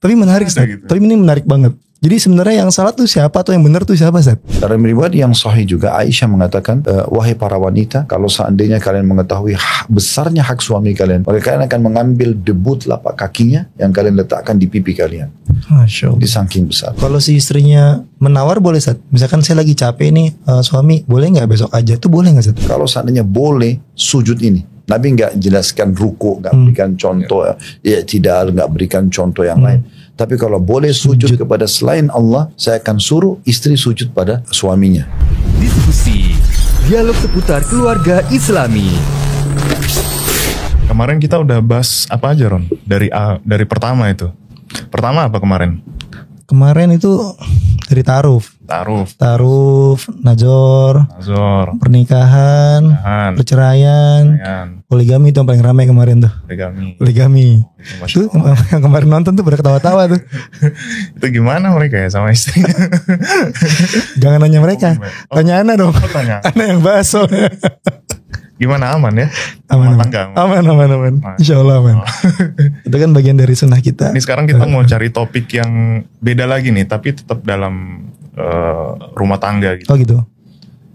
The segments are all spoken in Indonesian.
Tapi menarik, Ustaz. Gitu. Tapi ini menarik banget. Jadi sebenarnya yang salah tuh siapa atau yang benar tuh siapa, Ustaz? Dalam riwayat yang sahih juga Aisyah mengatakan, wahai para wanita, kalau seandainya kalian mengetahui besarnya hak suami kalian, maka kalian akan mengambil debu telapak kakinya yang kalian letakkan di pipi kalian. Masya Allah. Di saking besar. Kalau si istrinya menawar boleh, Ustaz? Misalkan saya lagi capek nih, suami, boleh nggak besok aja? Itu boleh nggak, Ustaz? Kalau seandainya boleh sujud ini, Nabi nggak jelaskan ruku, nggak berikan contoh i'tidal, nggak berikan contoh yang lain. Tapi kalau boleh sujud kepada selain Allah, saya akan suruh istri sujud pada suaminya. Diskusi, dialog seputar keluarga Islami. Kemarin kita udah bahas apa aja, Ron? Dari pertama itu. Pertama apa kemarin? Kemarin itu dari ta'aruf, najor, pernikahan, perceraian, poligami itu yang paling ramai kemarin tuh. Poligami. Tuh yang kemarin nonton tuh pada ketawa-tawa tuh. Itu gimana mereka ya sama istrinya? Jangan nanya mereka, tanya Ana dong. Ana yang bahas soalnya. Gimana, aman ya? Aman. Insya Allah aman. Itu kan bagian dari sunnah kita. Ini sekarang kita mau cari topik yang beda lagi nih, tapi tetap dalam rumah tangga gitu. Oh gitu.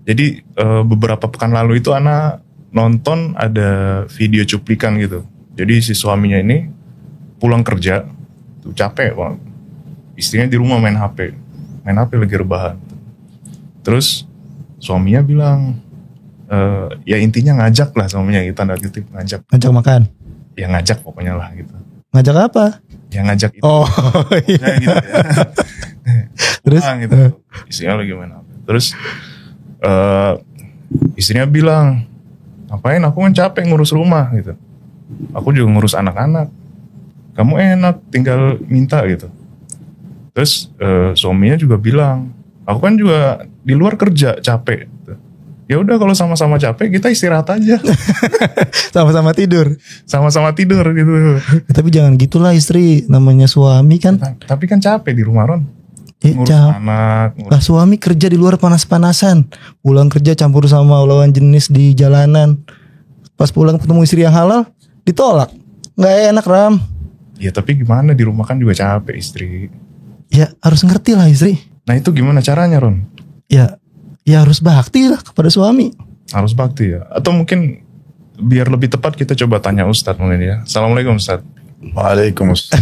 Jadi beberapa pekan lalu itu Ana nonton ada video cuplikan gitu. Jadi si suaminya ini pulang kerja, tuh capek banget. Istrinya di rumah main HP lagi rebahan. Terus suaminya bilang, ya intinya ngajak lah suaminya gitu, tanda kutip ngajak makan. Ya ngajak pokoknya lah gitu. Ngajak apa? Ya ngajak itu. Oh iya. Gitu ya. Terus gitu. Istrinya lagi main HP. Terus istrinya bilang, ngapain, aku kan capek ngurus rumah gitu. Aku juga ngurus anak-anak. Kamu enak tinggal minta gitu. Terus suaminya juga bilang, aku kan juga di luar kerja capek gitu. Ya udah kalau sama-sama capek kita istirahat aja. Sama-sama tidur gitu. Tapi jangan gitulah istri, namanya suami kan. Tapi kan capek di rumah, Ron. Ngurus anak. Lah suami kerja di luar panas-panasan, pulang kerja campur sama lawan jenis di jalanan. Pas pulang ketemu istri yang halal, ditolak. Nggak enak, Ram. Ya tapi gimana, di rumah kan juga capek istri. Ya harus ngerti lah istri. Nah itu gimana caranya, Ron? Ya harus bakti lah kepada suami. Harus bakti ya. Atau mungkin biar lebih tepat kita coba tanya Ustadz mungkin ya. Assalamualaikum Ustadz. Waalaikumsalam.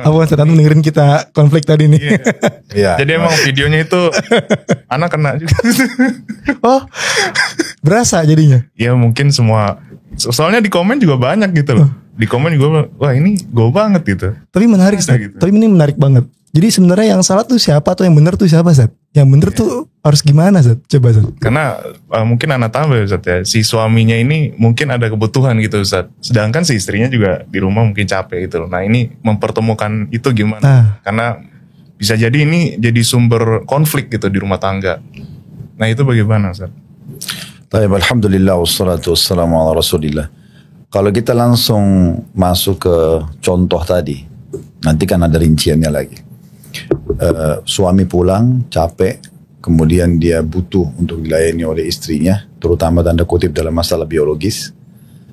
Apa Ustadz dengerin kita konflik tadi nih? Iya. Jadi emang videonya itu anak kena juga. Oh berasa jadinya? Ya mungkin semua. Soalnya di komen juga banyak gitu loh. Di komen juga, wah ini go banget gitu. Tapi menarik Ustadz. Gitu. Tapi ini menarik banget. Jadi sebenarnya yang salah tuh siapa atau yang benar tuh siapa, Ustadz? Yang benar tuh harus gimana, Ustadz? Coba, Ustadz. Karena mungkin anak tambah Ustadz ya, si suaminya ini mungkin ada kebutuhan gitu Ustadz. Sedangkan si istrinya juga di rumah mungkin capek gitu loh. Nah ini mempertemukan itu gimana? Karena bisa jadi ini jadi sumber konflik gitu di rumah tangga. Nah itu bagaimana, Ustadz? Baik, alhamdulillah wassalatu wassalamu ala rasulillah. Kalau kita langsung masuk ke contoh tadi, nanti kan ada rinciannya lagi. Suami pulang capek, kemudian dia butuh untuk dilayani oleh istrinya, terutama tanda kutip dalam masalah biologis.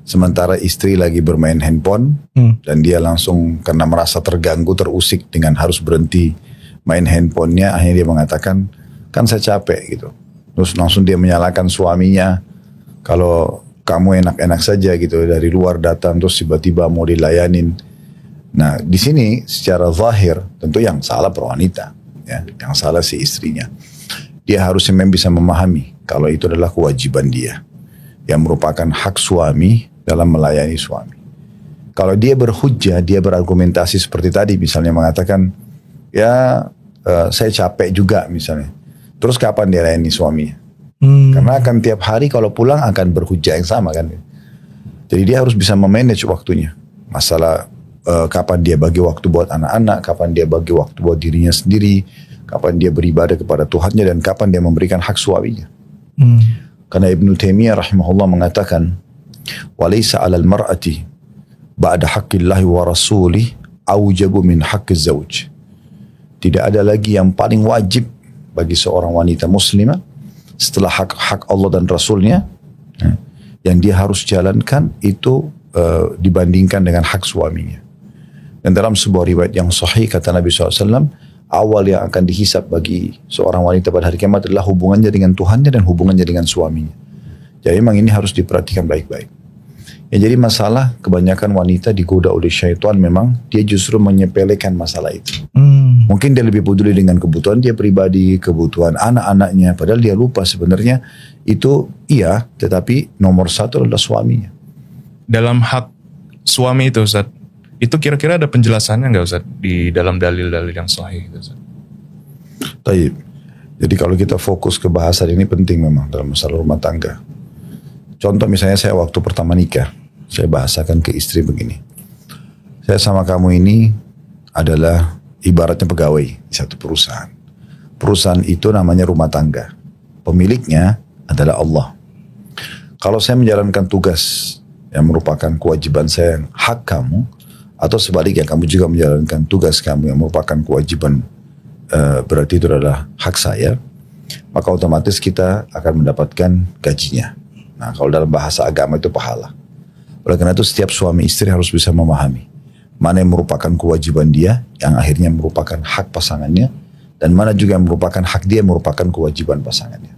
Sementara istri lagi bermain handphone dan dia langsung karena merasa terganggu, terusik dengan harus berhenti main handphonenya, akhirnya dia mengatakan, kan saya capek gitu. Terus langsung dia menyalahkan suaminya, kalau kamu enak-enak saja gitu dari luar datang terus tiba-tiba mau dilayanin. Nah di sini secara zahir tentu yang salah wanita, ya, yang salah si istrinya. Dia harusnya memang bisa memahami kalau itu adalah kewajiban dia, yang merupakan hak suami dalam melayani suami. Kalau dia berhujjah, dia berargumentasi seperti tadi, misalnya mengatakan, ya saya capek juga misalnya. Terus kapan dia layani suaminya? Karena akan tiap hari kalau pulang akan berhujjah yang sama kan. Jadi dia harus bisa memanage waktunya. Masalah kapan dia bagi waktu buat anak-anak, kapan dia bagi waktu buat dirinya sendiri, kapan dia beribadah kepada Tuhannya, dan kapan dia memberikan hak suaminya. Karena Ibnu Taimiyah rahimahullah mengatakan, walaysa 'alal mar'ati ba'da haqqillahi wa rasulih aujabu min haqqiz zauj. Tidak ada lagi yang paling wajib bagi seorang wanita muslimah setelah hak Allah dan Rasulnya, yang dia harus jalankan itu dibandingkan dengan hak suaminya. Dan dalam sebuah riwayat yang sahih kata Nabi SAW, awal yang akan dihisab bagi seorang wanita pada hari kiamat adalah hubungannya dengan Tuhannya dan hubungannya dengan suaminya. Jadi memang ini harus diperhatikan baik-baik. Ya, jadi masalah kebanyakan wanita digoda oleh syaitan memang dia justru menyepelekan masalah itu. Mungkin dia lebih peduli dengan kebutuhan dia pribadi, kebutuhan anak-anaknya. Padahal dia lupa sebenarnya itu iya, tetapi nomor satu adalah suaminya. Dalam hak suami itu Ustaz, itu kira-kira ada penjelasannya nggak Ustaz di dalam dalil-dalil yang sahih itu Ustaz? Taib. Jadi kalau kita fokus ke bahasan ini penting memang dalam masalah rumah tangga. Contoh misalnya saya waktu pertama nikah, saya bahasakan ke istri begini. Saya sama kamu ini adalah ibaratnya pegawai di satu perusahaan. Perusahaan itu namanya rumah tangga. Pemiliknya adalah Allah. Kalau saya menjalankan tugas yang merupakan kewajiban saya, yang hak kamu, atau sebaliknya kamu juga menjalankan tugas kamu yang merupakan kewajiban, berarti itu adalah hak saya, maka otomatis kita akan mendapatkan gajinya. Nah, kalau dalam bahasa agama itu pahala. Oleh karena itu setiap suami istri harus bisa memahami mana yang merupakan kewajiban dia, yang akhirnya merupakan hak pasangannya, dan mana juga yang merupakan hak dia, yang merupakan kewajiban pasangannya.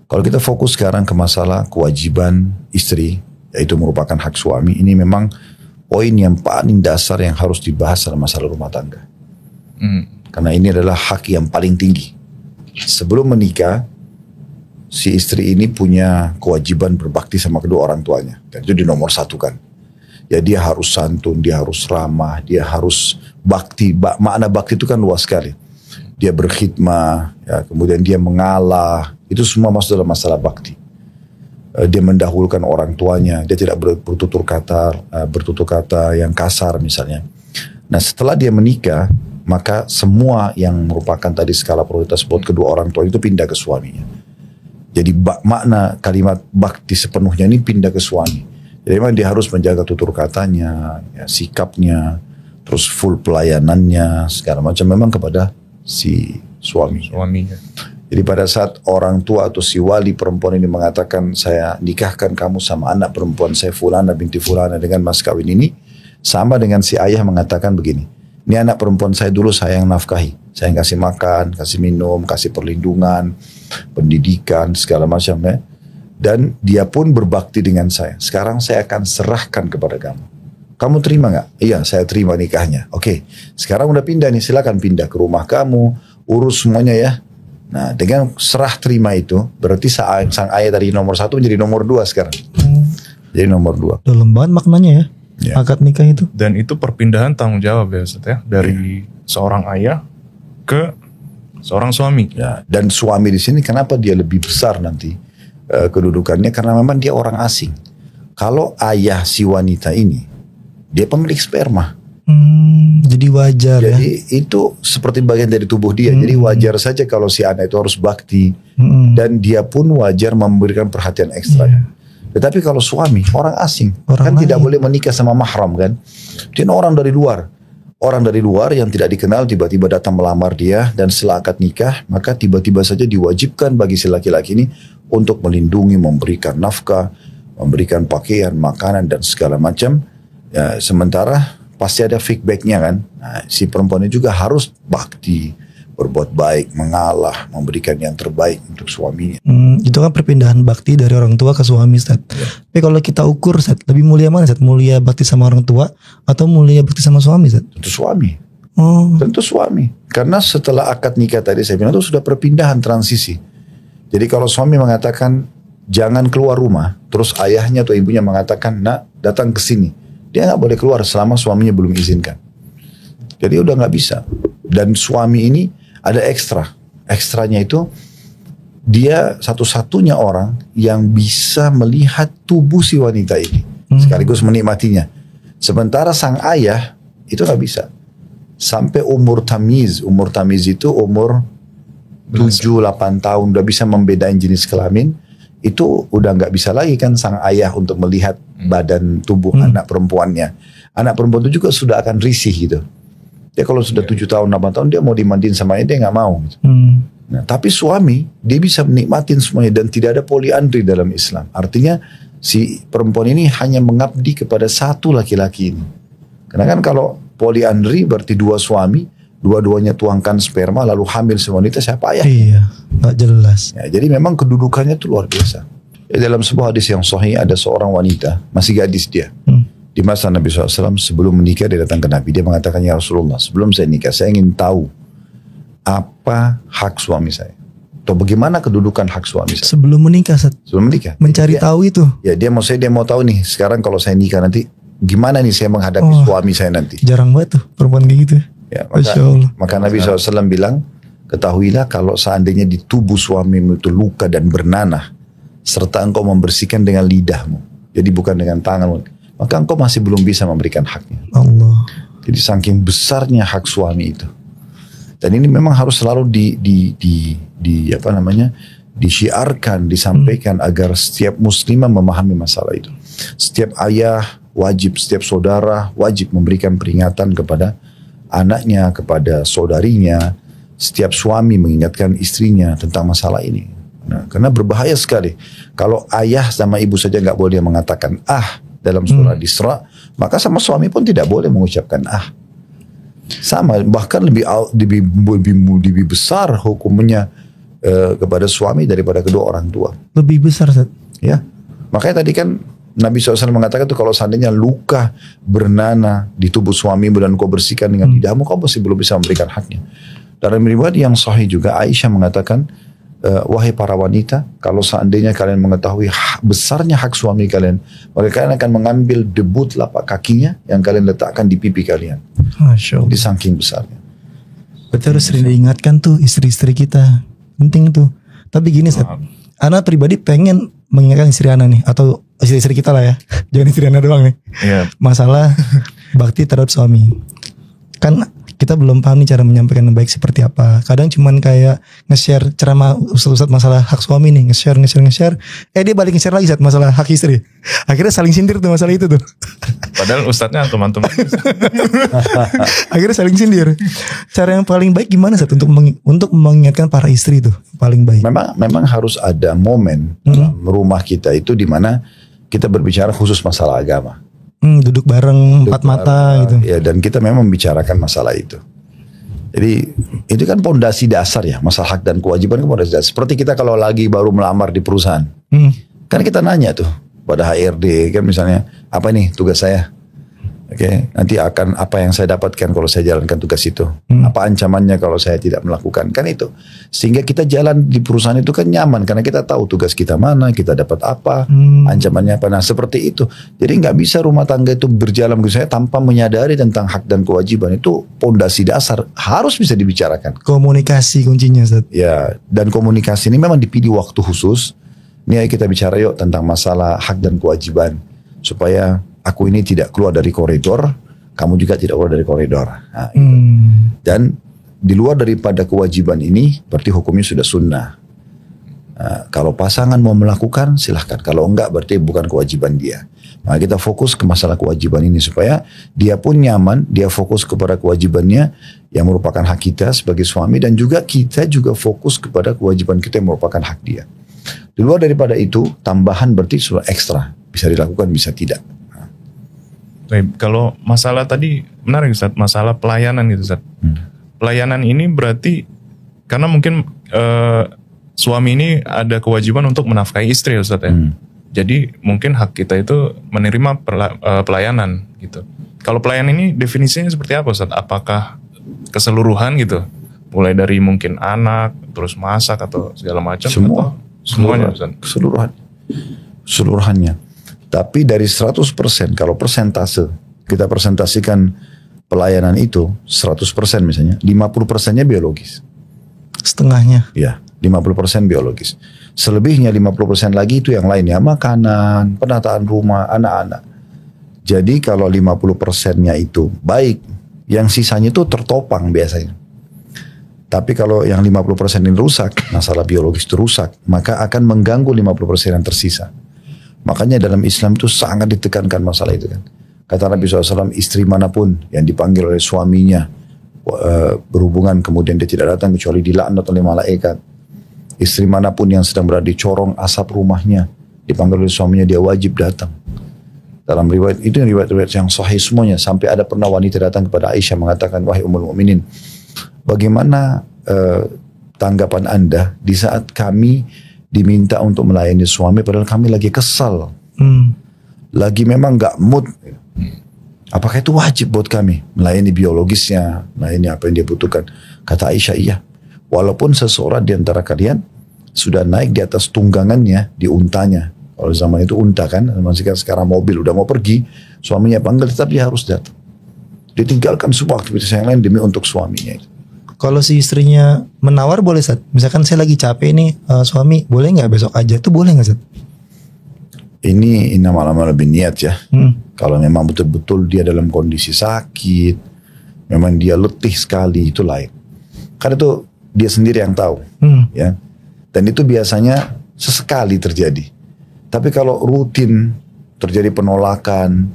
Kalau kita fokus sekarang ke masalah kewajiban istri, yaitu merupakan hak suami, ini memang poin yang paling dasar yang harus dibahas dalam masalah rumah tangga. Karena ini adalah hak yang paling tinggi. Sebelum menikah, si istri ini punya kewajiban berbakti sama kedua orang tuanya. Dan itu di nomor satu kan. Ya dia harus santun, dia harus ramah, dia harus bakti. Makna bakti itu kan luas sekali. Dia berkhidmah, ya, kemudian dia mengalah. Itu semua masuk dalam masalah bakti. Dia mendahulukan orang tuanya. Dia tidak bertutur kata yang kasar misalnya. Nah setelah dia menikah, maka semua yang merupakan tadi skala prioritas buat kedua orang tua itu pindah ke suaminya. Jadi makna kalimat bakti sepenuhnya ini pindah ke suami. Jadi memang dia harus menjaga tutur katanya, ya, sikapnya, terus full pelayanannya, segala macam memang kepada si suaminya. Jadi pada saat orang tua atau si wali perempuan ini mengatakan saya nikahkan kamu sama anak perempuan saya Fulana binti Fulana dengan mas kawin ini, sama dengan si ayah mengatakan begini, ini anak perempuan saya dulu saya yang nafkahi, saya yang kasih makan, kasih minum, kasih perlindungan, pendidikan, segala macam ya. Dan dia pun berbakti dengan saya. Sekarang saya akan serahkan kepada kamu. Kamu terima gak? Iya, saya terima nikahnya. Oke, sekarang udah pindah nih, silakan pindah ke rumah kamu, urus semuanya ya. Nah, dengan serah terima itu, berarti sang ayah dari nomor satu menjadi nomor dua sekarang. Jadi nomor dua. Dalam banget maknanya ya. Akad nikah itu. Dan itu perpindahan tanggung jawab ya Ustaz ya, dari seorang ayah ke seorang suami. Ya, dan suami di sini kenapa dia lebih besar nanti kedudukannya? Karena memang dia orang asing. Kalau ayah si wanita ini dia pemilik sperma. Jadi wajar ya. Jadi itu seperti bagian dari tubuh dia. Jadi wajar saja kalau si anak itu harus bakti dan dia pun wajar memberikan perhatian ekstra. Tetapi kalau suami orang asing kan tidak boleh menikah sama mahram kan. Dia orang dari luar. Orang dari luar yang tidak dikenal tiba-tiba datang melamar dia dan setelah akad nikah maka tiba-tiba saja diwajibkan bagi si laki-laki ini untuk melindungi, memberikan nafkah, memberikan pakaian, makanan dan segala macam. Ya, sementara pasti ada feedbacknya kan. Nah, si perempuan ini juga harus bakti, berbuat baik, mengalah, memberikan yang terbaik untuk suaminya. Itu kan perpindahan bakti dari orang tua ke suami, Ustaz. Ya. Tapi kalau kita ukur, Ustaz, lebih mulia mana, Ustaz? Mulia bakti sama orang tua atau mulia bakti sama suami, Ustaz? Tentu suami. Tentu suami. Karena setelah akad nikah tadi saya bilang itu sudah perpindahan transisi. Jadi kalau suami mengatakan jangan keluar rumah, terus ayahnya atau ibunya mengatakan nak datang ke sini, dia nggak boleh keluar selama suaminya belum izinkan. Jadi udah nggak bisa. Dan suami ini ada ekstranya itu dia satu-satunya orang yang bisa melihat tubuh si wanita ini sekaligus menikmatinya. Sementara sang ayah itu nggak bisa. Sampai umur tamiz itu umur 7-8 tahun udah bisa membedain jenis kelamin, itu udah nggak bisa lagi kan sang ayah untuk melihat badan tubuh anak perempuannya. Anak perempuan itu juga sudah akan risih gitu. Dia kalau sudah 7 tahun, 8 tahun dia mau dimandiin sama dia nggak mau. Gitu. Nah, tapi suami dia bisa menikmatin semuanya dan tidak ada poliandri dalam Islam. Artinya si perempuan ini hanya mengabdi kepada satu laki-laki ini. Karena kan kalau poliandri berarti 2 suami, dua-duanya tuangkan sperma lalu hamil sewanita, siapa ayah? Iya, nggak jelas. Ya, jadi memang kedudukannya itu luar biasa. Dalam sebuah hadis yang sahih ada seorang wanita, masih gadis dia. Di masa Nabi SAW sebelum menikah dia datang ke Nabi. Dia mengatakan, ya Rasulullah, sebelum saya nikah saya ingin tahu apa hak suami saya. Atau bagaimana kedudukan hak suami saya. Sebelum menikah, Sebelum menikah. mencari tahu itu. Ya dia mau tahu nih, sekarang kalau saya nikah nanti gimana nih saya menghadapi suami saya nanti. Jarang banget tuh perempuan kayak gitu. Ya, maka Nabi SAW bilang, ketahuilah kalau seandainya di tubuh suamimu itu luka dan bernanah, serta engkau membersihkan dengan lidahmu, jadi bukan dengan tanganmu, maka engkau masih belum bisa memberikan haknya. Allah. Jadi saking besarnya hak suami itu. Dan ini memang harus selalu disyiarkan, disampaikan agar setiap muslimah memahami masalah itu. Setiap ayah wajib, setiap saudara wajib memberikan peringatan kepada anaknya, kepada saudarinya. Setiap suami mengingatkan istrinya tentang masalah ini. Nah, karena berbahaya sekali. Kalau ayah sama ibu saja nggak boleh mengatakan dalam surah Isra, maka sama suami pun tidak boleh mengucapkan Sama, bahkan lebih besar hukumnya kepada suami daripada kedua orang tua. Lebih besar, Ustaz. Ya, makanya tadi kan Nabi SAW mengatakan tuh kalau seandainya luka bernanah di tubuh suamimu dan kau bersihkan dengan lidahmu, kau masih belum bisa memberikan haknya. Dalam riwayat yang sahih juga Aisyah mengatakan, wahai para wanita, kalau seandainya kalian mengetahui besarnya hak suami kalian, maka kalian akan mengambil debu telapak kakinya yang kalian letakkan di pipi kalian. Masya Allah. Di saking besarnya. Betul, harus sering diingatkan tuh istri-istri kita. Penting tuh. Tapi gini, Ustaz, Ana pribadi pengen mengingatkan istri Ana nih, atau istri-istri kita lah ya. Jangan istri Ana doang nih. Iya. Masalah bakti terhadap suami. Kan kita belum paham nih cara menyampaikan yang baik seperti apa. Kadang cuman kayak nge-share ceramah ustaz-ustaz masalah hak suami nih, nge-share. Dia balik nge-share lagi, Ustaz, masalah hak istri. Akhirnya saling sindir tuh masalah itu tuh. Padahal ustadznya antum-antum. Akhirnya saling sindir. Cara yang paling baik gimana, Ustaz, untuk mengingatkan para istri itu paling baik? Memang harus ada momen dalam rumah kita itu di mana kita berbicara khusus masalah agama. Duduk bareng, empat mata gitu. Ya, dan kita memang membicarakan masalah itu. Jadi itu kan pondasi dasar ya, masalah hak dan kewajiban kan pondasi dasar. Seperti kita kalau lagi baru melamar di perusahaan, kan kita nanya tuh pada HRD kan misalnya, apa nih tugas saya? Oke, nanti akan apa yang saya dapatkan kalau saya jalankan tugas itu? Apa ancamannya kalau saya tidak melakukan? Kan itu. Sehingga kita jalan di perusahaan itu kan nyaman karena kita tahu tugas kita mana, kita dapat apa, ancamannya apa. Nah, seperti itu. Jadi nggak bisa rumah tangga itu berjalan begitu saja tanpa menyadari tentang hak dan kewajiban. Itu pondasi dasar, harus bisa dibicarakan. Komunikasi kuncinya, Ustaz. Ya, dan komunikasi ini memang dipilih waktu khusus. Ini kita bicara yuk tentang masalah hak dan kewajiban supaya aku ini tidak keluar dari koridor, kamu juga tidak keluar dari koridor. Nah, gitu. Dan di luar daripada kewajiban ini, berarti hukumnya sudah sunnah. Nah, kalau pasangan mau melakukan, silahkan. Kalau enggak, berarti bukan kewajiban dia. Nah, kita fokus ke masalah kewajiban ini supaya dia pun nyaman, dia fokus kepada kewajibannya yang merupakan hak kita sebagai suami, dan juga kita juga fokus kepada kewajiban kita yang merupakan hak dia. Di luar daripada itu, tambahan berarti sudah ekstra. Bisa dilakukan, bisa tidak. Kalau masalah tadi menarik, Ustaz, masalah pelayanan gitu, Ustaz. Pelayanan ini berarti karena mungkin suami ini ada kewajiban untuk menafkahi istri, Ustaz ya. Jadi mungkin hak kita itu menerima pelayanan gitu. Kalau pelayanan ini definisinya seperti apa, Ustaz? Apakah keseluruhan gitu? Mulai dari mungkin anak, terus masak atau segala macam? Semuanya, Ustaz. Keseluruhannya. Tapi dari 100%, kalau persentase, kita presentasikan pelayanan itu 100% misalnya, 50%-nya biologis. Setengahnya? Ya, 50% biologis. Selebihnya 50% lagi itu yang lainnya, makanan, penataan rumah, anak-anak. Jadi kalau 50%-nya itu baik, yang sisanya itu tertopang biasanya. Tapi kalau yang 50% ini rusak, masalah biologis itu rusak, maka akan mengganggu 50% yang tersisa. Makanya dalam Islam itu sangat ditekankan masalah itu kan. Kata Nabi SAW, istri manapun yang dipanggil oleh suaminya berhubungan kemudian dia tidak datang kecuali dilaknat oleh malaikat. Istri manapun yang sedang berada di corong asap rumahnya dipanggil oleh suaminya, dia wajib datang. Dalam riwayat itu riwayat-riwayat yang sahih semuanya, sampai ada pernah wanita datang kepada Aisyah mengatakan, wahai Ummul Mukminin, bagaimana tanggapan Anda di saat kami diminta untuk melayani suami padahal kami lagi kesal, lagi memang nggak mood. Apakah itu wajib buat kami melayani biologisnya, melayani apa yang dia butuhkan? Kata Aisyah, iya. Walaupun seseorang di antara kalian sudah naik di atas tunggangannya, di untanya. Kalau zaman itu unta kan, sekarang mobil udah mau pergi, suaminya panggil, tetap dia harus datang. Dia tinggalkan semua aktivitas yang lain demi untuk suaminya. Kalau si istrinya menawar boleh, Ustaz? Misalkan saya lagi capek nih, suami, boleh nggak besok aja? Itu boleh nggak, Ustaz? Ini nama-nama lebih niat ya. Kalau memang betul-betul dia dalam kondisi sakit, memang dia letih sekali, itu lain. Karena itu dia sendiri yang tahu, ya. Dan itu biasanya sesekali terjadi. Tapi kalau rutin terjadi penolakan,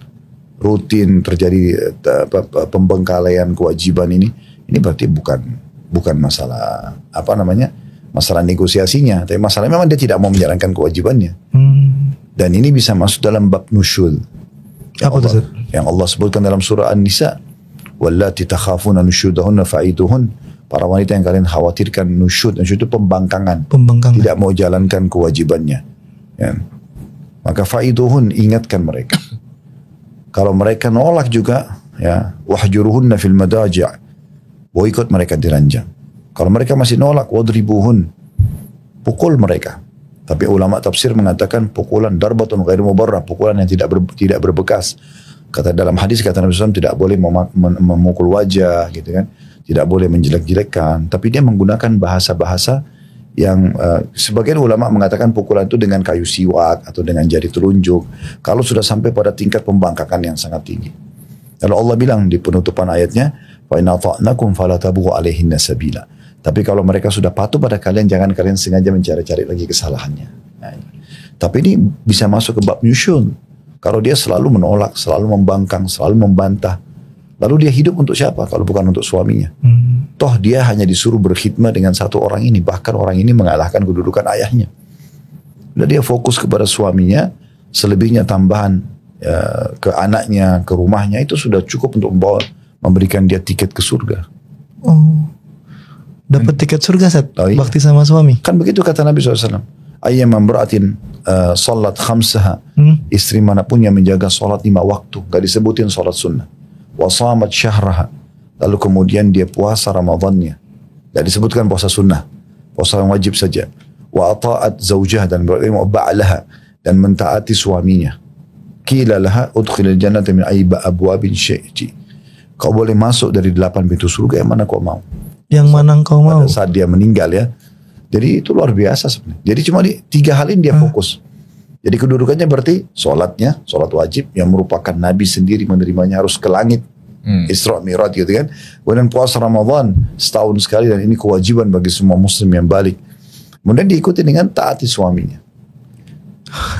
rutin terjadi pembengkalian kewajiban ini berarti bukan masalah masalah negosiasinya, tapi masalahnya memang dia tidak mau menjalankan kewajibannya. Dan ini bisa masuk dalam bab nusyul. Yang Allah sebutkan dalam surah An-Nisa, wallati takhafuna nusyudahunna fa'iduhun. Para wanita yang kalian khawatirkan nusyud itu pembangkangan. Tidak mau jalankan kewajibannya. Ya. Maka fa'iduhun, ingatkan mereka. Kalau mereka nolak juga, ya, wahjuruhunna fil madaji', boikot mereka di ranjang. Kalau mereka masih nolak, wadribuhun, pukul mereka. Tapi ulama tafsir mengatakan pukulan darbatun ghairu mubarrah, pukulan yang tidak berbekas. Kata dalam hadis kata Nabi SAW tidak boleh memukul wajah, gitu kan, tidak boleh menjelek-jelekkan. Tapi dia menggunakan bahasa-bahasa yang sebagian ulama mengatakan pukulan itu dengan kayu siwak atau dengan jari telunjuk. Kalau sudah sampai pada tingkat pembangkakan yang sangat tinggi. Lalu Allah bilang di penutupan ayatnya, wa inna ta'nakum fala tabghu 'alaihinna sabila. Tapi kalau mereka sudah patuh pada kalian, jangan kalian sengaja mencari-cari lagi kesalahannya. Nah, tapi ini bisa masuk ke bab nyusyun. Kalau dia selalu menolak, selalu membangkang, selalu membantah, lalu dia hidup untuk siapa kalau bukan untuk suaminya? Toh dia hanya disuruh berkhidmat dengan satu orang ini, bahkan orang ini mengalahkan kedudukan ayahnya. Dan dia fokus kepada suaminya, selebihnya tambahan ke anaknya, ke rumahnya, itu sudah cukup untuk memberikan dia tiket ke surga. Dapat tiket surga, Seth? Oh, iya. Bakti sama suami. Kan begitu kata Nabi SAW. Ayyamam beratin salat khamsaha. Istri manapun yang menjaga salat 5 waktu. Gak disebutin salat sunnah. Wasamat syahraha. Lalu kemudian dia puasa Ramadannya. Gak disebutkan puasa sunnah. Puasa yang wajib saja. Wa ata'at zawjah dan ba'alaha. Dan mentaati suaminya. Qila laha udkhilil jannata min ayba abwabin syi'ti. Kau boleh masuk dari 8 pintu surga, yang mana kau mau? Yang mana kau mau? Pada saat dia meninggal ya. Jadi itu luar biasa sebenarnya. Jadi cuma di 3 hal ini dia fokus. Jadi kedudukannya berarti sholatnya, sholat wajib yang merupakan Nabi sendiri menerimanya harus ke langit. Isra Mi'raj gitu kan. Kemudian puasa Ramadan setahun sekali dan ini kewajiban bagi semua muslim yang balik. Kemudian diikuti dengan taati suaminya.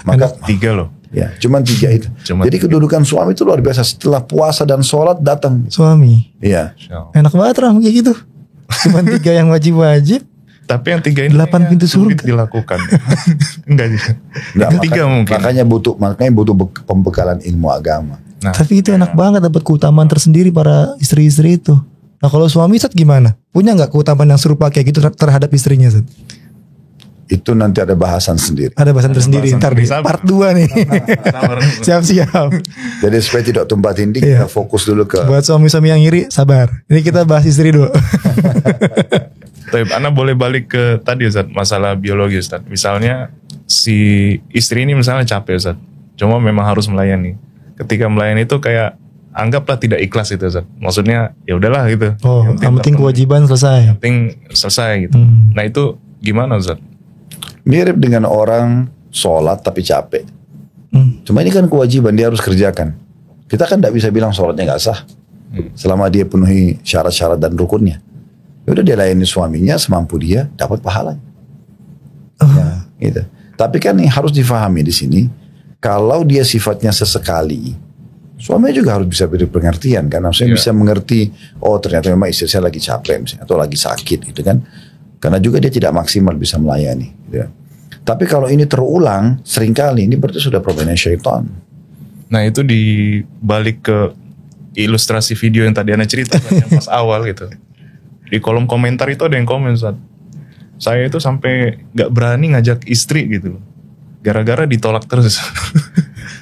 Maka 3 loh. Ya, cuman 3 itu. Jadi kedudukan suami itu luar biasa. Setelah puasa dan sholat datang suami. Iya. Enak banget Ram kayak gitu. Cuman 3 yang wajib-wajib. Tapi yang 3 ini 8 pintu surga dilakukan. Enggak. Yang 3 mungkin. Makanya butuh pembekalan ilmu agama. Nah, tapi itu enak banget, dapat keutamaan tersendiri para istri-istri itu. Nah kalau suami Ustaz gimana? Punya nggak keutamaan yang serupa kayak gitu terhadap istrinya, Ustaz? Itu nanti ada bahasan sendiri. Ada bahasan tersendiri. Ntar nih part 2 nih. Siap-siap. Jadi supaya tidak tumpah tindih, kita fokus dulu ke. Buat suami-suami yang iri, sabar. Ini kita bahas istri dulu. Tapi Ana boleh balik ke tadi Ustaz, masalah biologi Ustaz. Misalnya si istri ini misalnya capek Ustaz, cuma memang harus melayani. Ketika melayani itu kayak anggaplah tidak ikhlas itu Ustaz. Maksudnya ya udahlah gitu. Oh, yang penting kewajiban selesai. Yang penting selesai gitu. Nah itu gimana Ustaz? Mirip dengan orang sholat tapi capek. Cuma ini kan kewajiban, dia harus kerjakan. Kita kan tidak bisa bilang sholatnya gak sah selama dia penuhi syarat-syarat dan rukunnya. Udah dia layani suaminya semampu dia, dapat pahalanya. Ya, gitu. Tapi kan yang harus difahami di sini, kalau dia sifatnya sesekali, suaminya juga harus bisa beri pengertian kan. Maksudnya bisa mengerti, oh ternyata memang istri saya lagi capek misalnya, atau lagi sakit gitu kan. Karena juga dia tidak maksimal bisa melayani. Gitu. Tapi kalau ini terulang seringkali, ini berarti sudah permainan syaitan. Nah itu dibalik ke ilustrasi video yang tadi Ana cerita yang pas awal gitu. Di kolom komentar itu ada yang komen, Ustaz, saya itu sampai gak berani ngajak istri gitu loh, gara-gara ditolak terus.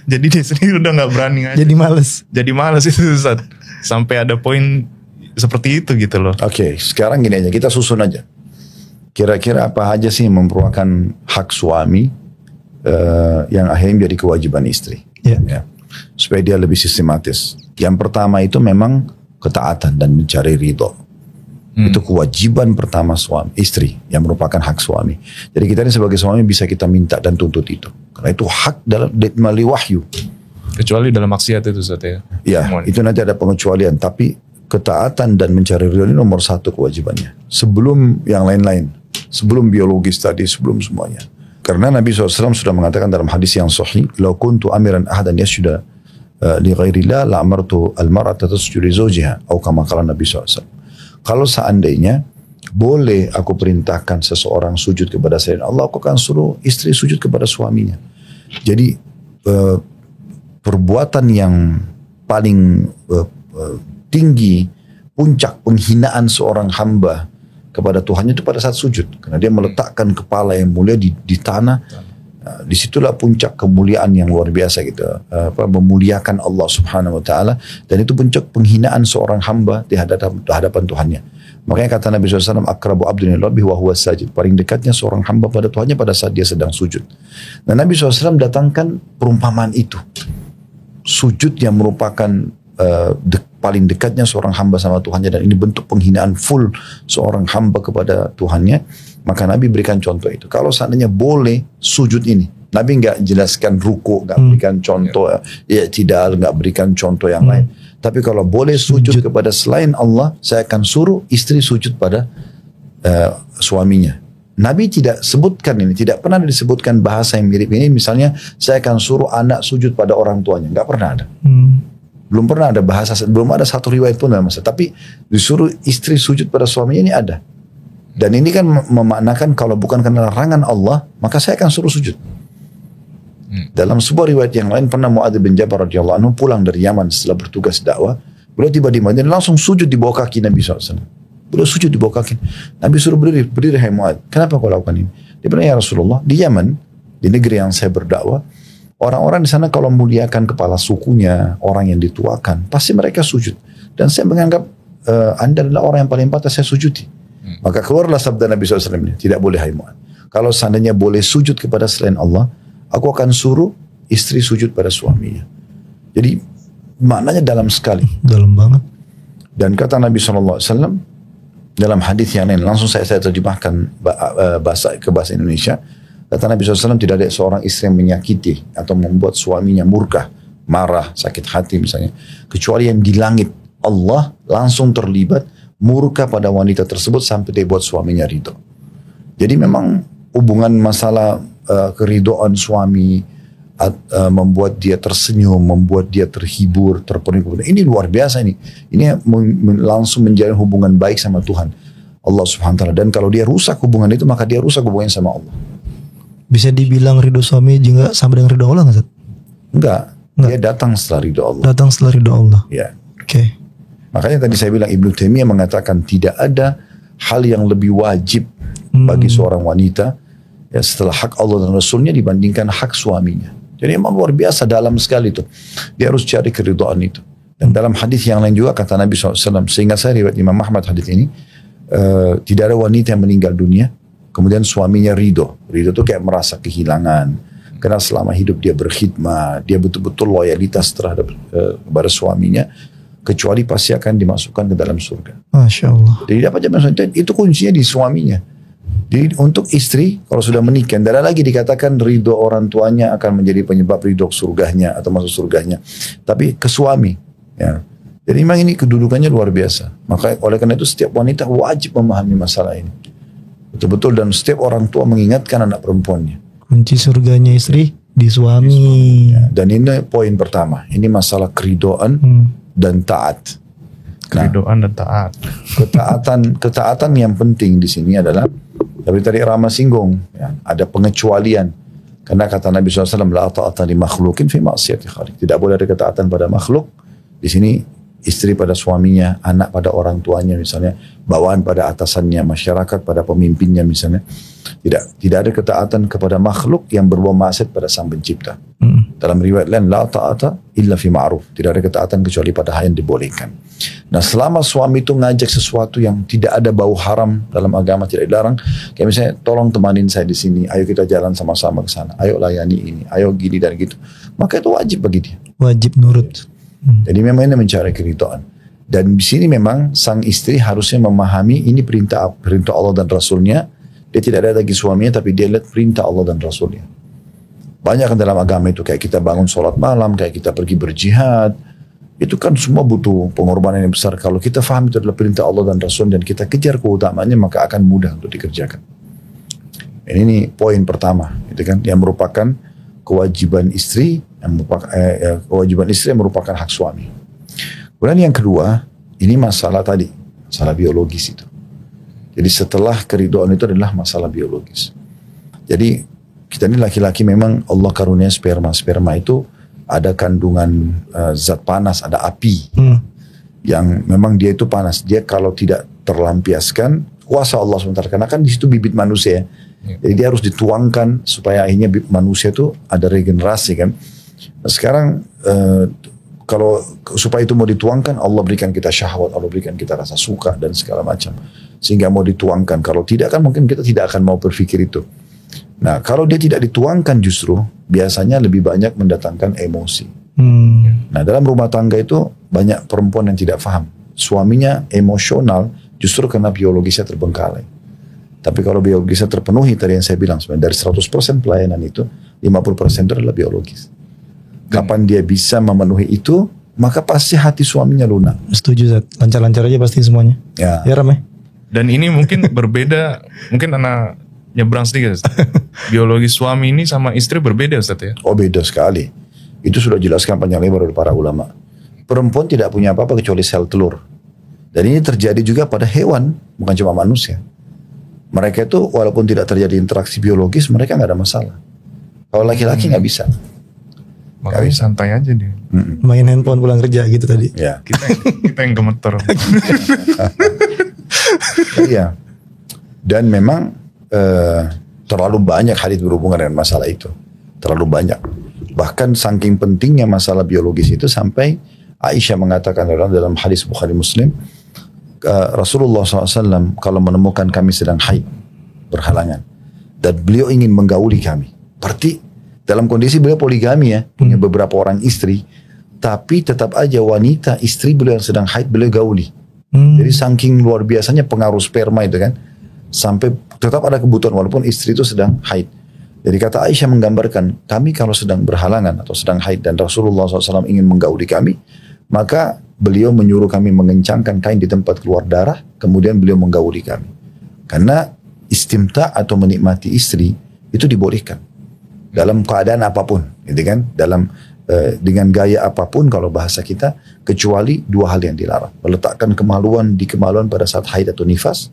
Jadi dia sendiri udah gak berani ngajak. Jadi males itu, Ustaz. Sampai ada poin seperti itu gitu loh. Oke, sekarang gini aja, kita susun aja. Kira-kira apa aja sih yang merupakan hak suami yang akhirnya menjadi kewajiban istri. Ya. Supaya dia lebih sistematis. Yang pertama itu memang ketaatan dan mencari ridho. Itu kewajiban pertama istri yang merupakan hak suami. Jadi kita ini sebagai suami bisa kita minta dan tuntut itu. Karena itu hak dalam melalui wahyu. Kecuali dalam maksiat itu, Ustaz, ya. Ya, itu nanti ada pengecualian. Tapi ketaatan dan mencari ridho ini nomor satu kewajibannya. Sebelum yang lain-lain. Sebelum biologis tadi, sebelum semuanya. Karena Nabi SAW sudah mengatakan dalam hadis yang sahih, "Lau kuntu amiran ahadan yasjuda li ghairillah la amartu al-mar'ata tasjudu li zawjiha." Atau kama qala Nabi SAW. Kalau seandainya boleh aku perintahkan seseorang sujud kepada selain Allah, aku akan suruh istri sujud kepada suaminya. Jadi perbuatan yang paling tinggi, puncak penghinaan seorang hamba kepada Tuhannya itu pada saat sujud, karena dia meletakkan kepala yang mulia di tanah. Disitulah puncak kemuliaan yang luar biasa gitu, memuliakan Allah Subhanahu Wa Taala, dan itu puncak penghinaan seorang hamba di hadapan Tuhannya. Makanya kata Nabi SAW, akrabu abdun ilallahi wa huwa sajid, paling dekatnya seorang hamba pada Tuhannya pada saat dia sedang sujud. Dan Nabi SAW datangkan perumpamaan itu, sujud yang merupakan paling dekatnya seorang hamba sama Tuhannya, dan ini bentuk penghinaan full seorang hamba kepada Tuhannya. Maka Nabi berikan contoh itu. Kalau seandainya boleh sujud ini, Nabi nggak jelaskan ruku, nggak berikan contoh i'tidal, nggak berikan contoh yang lain. Tapi kalau boleh sujud kepada selain Allah, saya akan suruh istri sujud pada suaminya. Nabi tidak sebutkan ini, tidak pernah disebutkan bahasa yang mirip ini. Misalnya saya akan suruh anak sujud pada orang tuanya, nggak pernah ada. Belum pernah ada bahasa, belum ada satu riwayat pun dalam masa. Tapi disuruh istri sujud pada suaminya ini ada. Dan ini kan memaknakan kalau bukan karena larangan Allah, maka saya akan suruh sujud. Dalam sebuah riwayat yang lain, pernah Mu'adz bin Jabal radhiyallahu anhu pulang dari Yaman setelah bertugas dakwah. Beliau tiba di Madinah, langsung sujud di bawah kaki Nabi SAW. Beliau sujud di bawah kaki. Nabi suruh berdiri, hai Mu'adz, kenapa kau lakukan ini? Dia bilang, ya Rasulullah, di Yaman, di negeri yang saya berdakwah, orang-orang di sana kalau muliakan kepala sukunya, orang yang dituakan, pasti mereka sujud. Dan saya menganggap Anda adalah orang yang paling pantas saya sujudi. Maka keluarlah sabda Nabi SAW ini, tidak boleh hai Mu'adz. Kalau seandainya boleh sujud kepada selain Allah, aku akan suruh istri sujud pada suaminya. Jadi maknanya dalam sekali. Dalam banget. Dan kata Nabi SAW dalam hadis yang lain, langsung saya terjemahkan ke bahasa Indonesia. Kata Nabi SAW, tidak ada seorang istri yang menyakiti atau membuat suaminya murka, marah, sakit hati misalnya, kecuali yang di langit Allah langsung terlibat murka pada wanita tersebut sampai dia buat suaminya ridho. Jadi memang hubungan masalah keridoan suami membuat dia tersenyum, membuat dia terhibur, terpenuhi. Ini luar biasa ini. Ini langsung menjalin hubungan baik sama Tuhan Allah Subhanahu Wa Taala. Dan kalau dia rusak hubungan itu, maka dia rusak hubungannya sama Allah. Bisa dibilang ridho suami juga sama dengan ridho Allah nggak, Ustaz? Enggak. Dia datang setelah ridho Allah. Datang setelah ridho Allah. Ya. Oke. Makanya tadi saya bilang Ibnu Taimiyah mengatakan tidak ada hal yang lebih wajib bagi seorang wanita ya setelah hak Allah dan Rasulnya dibandingkan hak suaminya. Jadi memang luar biasa dalam sekali itu. Dia harus cari keridhaan itu. Dan dalam hadis yang lain juga kata Nabi SAW, sehingga saya riwayat Imam Ahmad hadis ini, tidak ada wanita yang meninggal dunia kemudian suaminya ridho. Ridho itu kayak merasa kehilangan. Karena selama hidup dia berkhidmat, dia betul-betul loyalitas terhadap kepada suaminya, kecuali pasti akan dimasukkan ke dalam surga. Masya Allah. Jadi apa aja maksudnya? Itu kuncinya di suaminya. Jadi untuk istri kalau sudah menikah, tidak ada lagi dikatakan ridho orang tuanya akan menjadi penyebab ridho surganya atau masuk surganya. Tapi ke suami. Ya. Jadi memang ini kedudukannya luar biasa. Maka oleh karena itu setiap wanita wajib memahami masalah ini. Betul-betul, dan setiap orang tua mengingatkan anak perempuannya. Kunci surganya istri di suami. Ya. Dan ini poin pertama. Ini masalah keridoan dan taat. Keridoan dan taat. Ketaatan yang penting di sini adalah, tapi tadi Rama singgung, ya, ada pengecualian. Karena kata Nabi SAW, la ta'ata li makhlukin fi ma'siyati khaliq. Tidak boleh ada ketaatan pada makhluk. Di sini istri pada suaminya, anak pada orang tuanya misalnya, bawaan pada atasannya, masyarakat pada pemimpinnya misalnya. Tidak ada ketaatan kepada makhluk yang berbuat maksiat pada Sang Pencipta. Dalam riwayat lain, la ta'ata illa fi ma'ruf. Tidak ada ketaatan kecuali pada hal yang dibolehkan. Nah, selama suami itu ngajak sesuatu yang tidak ada bau haram dalam agama, tidak dilarang, kayak misalnya, tolong temanin saya di sini, ayo kita jalan sama-sama ke sana, ayo layani ini, ayo gini dan gitu, maka itu wajib bagi dia. Wajib nurut. Jadi memang ini mencari keridhaan. Dan di sini memang sang istri harusnya memahami ini perintah Allah dan Rasulnya. Dia tidak ada lagi suaminya, tapi dia lihat perintah Allah dan Rasulnya. Banyak kan dalam agama itu, kayak kita bangun sholat malam, kayak kita pergi berjihad, itu kan semua butuh pengorbanan yang besar. Kalau kita faham itu adalah perintah Allah dan Rasul dan kita kejar keutamaannya, maka akan mudah untuk dikerjakan. Ini poin pertama, itu kan, yang merupakan kewajiban istri, kewajiban istri yang merupakan hak suami. Kemudian yang kedua, ini masalah tadi, masalah biologis itu. Jadi setelah keridhaan itu adalah masalah biologis. Jadi kita ini laki-laki memang Allah karunia sperma. Sperma itu ada kandungan zat panas, ada api yang memang dia itu panas. Dia kalau tidak terlampiaskan kuasa Allah sebentar, karena kan di situ bibit manusia. Jadi dia harus dituangkan supaya akhirnya manusia itu ada regenerasi kan. Nah, sekarang kalau supaya itu mau dituangkan, Allah berikan kita syahwat, Allah berikan kita rasa suka dan segala macam, sehingga mau dituangkan. Kalau tidak kan mungkin kita tidak akan mau berpikir itu. Nah, kalau dia tidak dituangkan justru biasanya lebih banyak mendatangkan emosi. Nah, dalam rumah tangga itu banyak perempuan yang tidak paham. Suaminya emosional justru karena biologisnya terbengkalai. Tapi kalau biologisnya terpenuhi, tadi yang saya bilang sebenarnya dari 100% pelayanan itu 50% itu adalah biologis. Kapan dia bisa memenuhi itu, maka pasti hati suaminya lunak. Setuju, Zat. Lancar-lancar aja pasti semuanya. Ya Ram. Dan ini mungkin berbeda, mungkin anak nyebrang sedikit. Biologi suami ini sama istri berbeda, Ustaz ya? Oh, beda sekali. Itu sudah jelaskan panjang lebar oleh para ulama. Perempuan tidak punya apa-apa kecuali sel telur. Dan ini terjadi juga pada hewan, bukan cuma manusia. Mereka itu walaupun tidak terjadi interaksi biologis, mereka nggak ada masalah. Kalau laki-laki nggak bisa. Makanya santai aja dia. Main handphone pulang kerja gitu tadi. Ya. Kita yang gemeter. Iya. Dan memang terlalu banyak hadits berhubungan dengan masalah itu. Terlalu banyak. Bahkan saking pentingnya masalah biologis itu sampai Aisyah mengatakan dalam hadis Bukhari Muslim, Rasulullah SAW kalau menemukan kami sedang haid, berhalangan, dan beliau ingin menggauli kami. Berarti dalam kondisi beliau poligami ya, punya beberapa orang istri, tapi tetap aja wanita istri beliau yang sedang haid beliau gauli. Jadi saking luar biasanya pengaruh sperma itu kan, sampai tetap ada kebutuhan walaupun istri itu sedang haid. Jadi kata Aisyah menggambarkan, kami kalau sedang berhalangan atau sedang haid dan Rasulullah SAW ingin menggauli kami, maka beliau menyuruh kami mengencangkan kain di tempat keluar darah, kemudian beliau menggauli kami. Karena istimta atau menikmati istri itu dibolehkan dalam keadaan apapun, gitu kan? Dengan gaya apapun kalau bahasa kita, kecuali dua hal yang dilarang: meletakkan kemaluan di kemaluan pada saat haid atau nifas,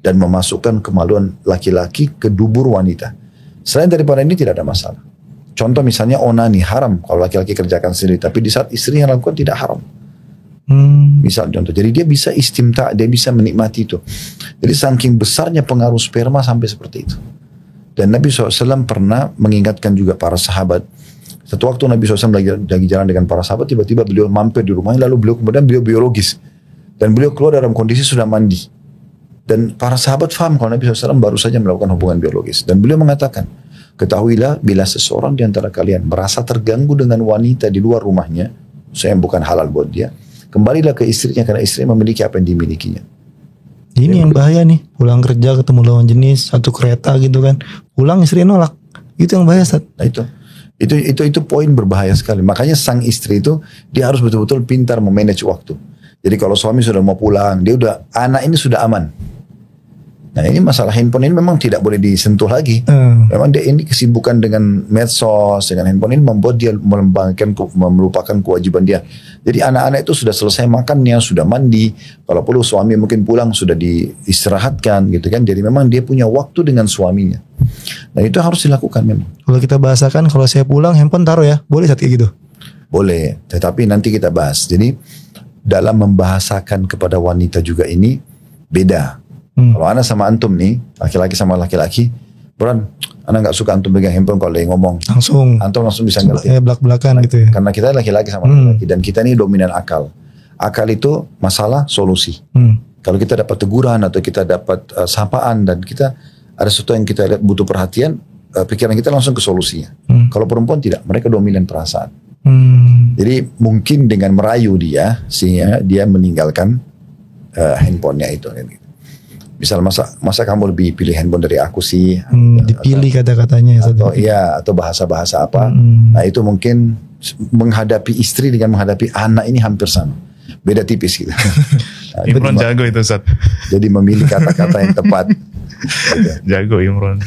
dan memasukkan kemaluan laki-laki ke dubur wanita. Selain daripada ini tidak ada masalah. Contoh misalnya onani haram kalau laki-laki kerjakan sendiri, tapi di saat istri yang lakukan tidak haram. Misal contoh, jadi dia bisa istimta, dia bisa menikmati itu. Jadi saking besarnya pengaruh sperma sampai seperti itu. Dan Nabi SAW pernah mengingatkan juga para sahabat. Satu waktu Nabi SAW lagi jalan dengan para sahabat, tiba-tiba beliau mampir di rumahnya, lalu kemudian beliau biologis. Dan beliau keluar dalam kondisi sudah mandi. Dan para sahabat faham kalau Nabi SAW baru saja melakukan hubungan biologis. Dan beliau mengatakan, ketahuilah bila seseorang di antara kalian merasa terganggu dengan wanita di luar rumahnya, saya bukan halal buat dia, kembalilah ke istrinya karena istrinya memiliki apa yang dimilikinya. Ini yang bahaya nih, pulang kerja ketemu lawan jenis, satu kereta gitu kan, pulang istri nolak, itu yang bahaya, Ustaz. Nah itu poin berbahaya sekali. Makanya sang istri itu dia harus betul-betul pintar memanage waktu. Jadi kalau suami sudah mau pulang, dia udah, anak ini sudah aman. Nah ini masalah handphone ini memang tidak boleh disentuh lagi. Memang dia ini kesibukan dengan medsos, dengan handphone ini membuat dia melupakan kewajiban dia. Jadi anak-anak itu sudah selesai makannya, sudah mandi. Kalau perlu suami mungkin pulang sudah diistirahatkan gitu kan. Jadi memang dia punya waktu dengan suaminya. Dan itu harus dilakukan memang. Kalau kita bahasakan, kalau saya pulang handphone taruh ya, boleh saat kayak gitu? Boleh, tetapi nanti kita bahas. Jadi dalam membahasakan kepada wanita juga ini beda. Kalau ana sama antum nih, laki-laki sama laki-laki, Bron, ana nggak suka antum pegang handphone kalau lagi ngomong. Antum langsung bisa ngerti. Belak-belakan gitu ya. Karena kita laki-laki sama laki-laki dan kita ini dominan akal. Akal itu masalah, solusi. Kalau kita dapat teguran atau kita dapat sapaan dan kita ada sesuatu yang kita lihat butuh perhatian, pikiran kita langsung ke solusinya. Kalau perempuan tidak, mereka dominan perasaan. Jadi mungkin dengan merayu dia, sehingga dia meninggalkan handphonenya itu. Misal masa kamu lebih pilih handphone dari aku sih? Dipilih kata-katanya. Atau bahasa-bahasa apa? Nah itu mungkin menghadapi istri dengan menghadapi anak ini hampir sama. Beda tipis gitu. Nah, Imron jago itu Ustaz. Jadi memilih kata-kata yang tepat. Jago Imron.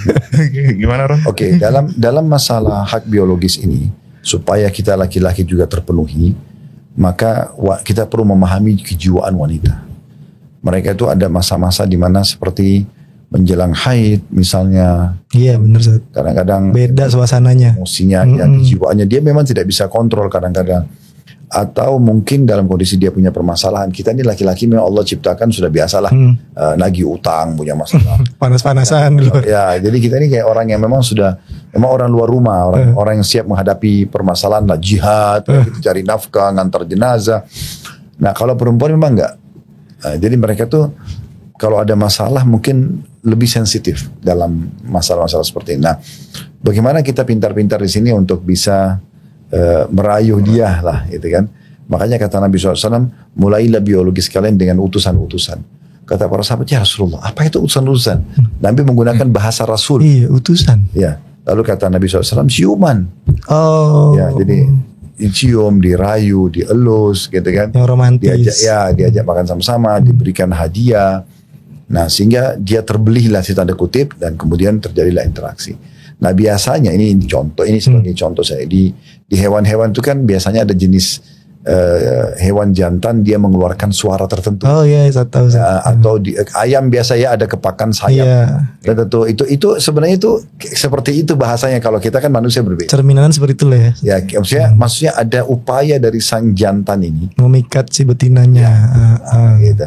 Gimana Ron? Oke, dalam masalah hak biologis ini, supaya kita laki-laki juga terpenuhi, maka kita perlu memahami kejiwaan wanita. Mereka itu ada masa-masa di mana seperti menjelang haid misalnya. Iya benar Ustaz. Kadang-kadang beda suasananya. Emosinya, kejiwaannya dia memang tidak bisa kontrol kadang-kadang. Atau mungkin dalam kondisi dia punya permasalahan. Kita ini laki-laki memang Allah ciptakan sudah biasalah nagih utang, punya masalah. Panas-panasan dulu. Ya, jadi kita ini kayak orang yang memang memang orang luar rumah, orang yang siap menghadapi permasalahan lah, jihad, gitu, cari nafkah, ngantar jenazah. Nah, kalau perempuan memang enggak. Jadi mereka tuh kalau ada masalah mungkin lebih sensitif dalam masalah-masalah seperti ini. Nah, bagaimana kita pintar-pintar di sini untuk bisa merayu dia lah, gitu kan. Makanya kata Nabi SAW, mulailah biologis kalian dengan utusan-utusan. Kata para sahabat, ya Rasulullah, apa itu utusan-utusan? Nabi menggunakan bahasa Rasul. Iya, utusan. Ya, lalu kata Nabi SAW, ciuman. Ya, jadi dicium, dirayu, dielus, gitu kan. Yang romantis. Diajak makan sama-sama, diberikan hadiah. Nah, sehingga dia terbelilah tanda kutip dan kemudian terjadilah interaksi. Nah biasanya ini contoh, ini sebagai contoh saya di hewan-hewan itu kan biasanya ada jenis hewan jantan dia mengeluarkan suara tertentu. Oh iya, saya tahu. Atau ayam biasa ya ada kepakan sayap. Dan tentu itu sebenarnya itu seperti itu bahasanya, kalau kita kan manusia berbeda. Cerminan seperti itu lah ya. Ya maksudnya ada upaya dari sang jantan ini memikat si betinanya. Gitu.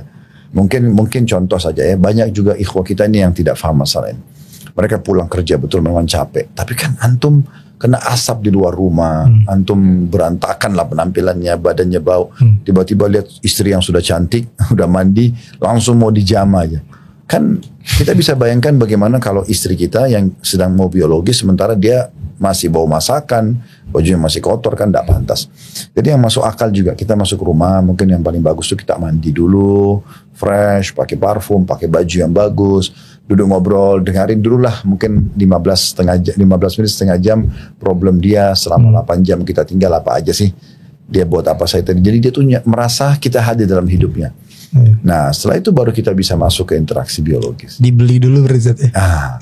Mungkin contoh saja ya, banyak juga ikhwah kita ini yang tidak paham masalah ini. Mereka pulang kerja betul memang capek. Tapi kan antum kena asap di luar rumah. Antum berantakan lah penampilannya, badannya bau. Tiba-tiba lihat istri yang sudah cantik, udah mandi, langsung mau dijama aja. Kan kita bisa bayangkan bagaimana kalau istri kita yang sedang mau biologis, sementara dia masih bau masakan, bajunya masih kotor, kan tidak pantas. Jadi yang masuk akal juga, kita masuk rumah, mungkin yang paling bagus tuh kita mandi dulu, fresh, pakai parfum, pakai baju yang bagus, duduk ngobrol, dengarin dulu lah mungkin 15 menit setengah jam problem dia selama 8 jam kita tinggal apa aja sih, dia buat apa saya tadi. Jadi dia tuh merasa kita hadir dalam hidupnya. Nah setelah itu baru kita bisa masuk ke interaksi biologis. Dibeli dulu berarti ya.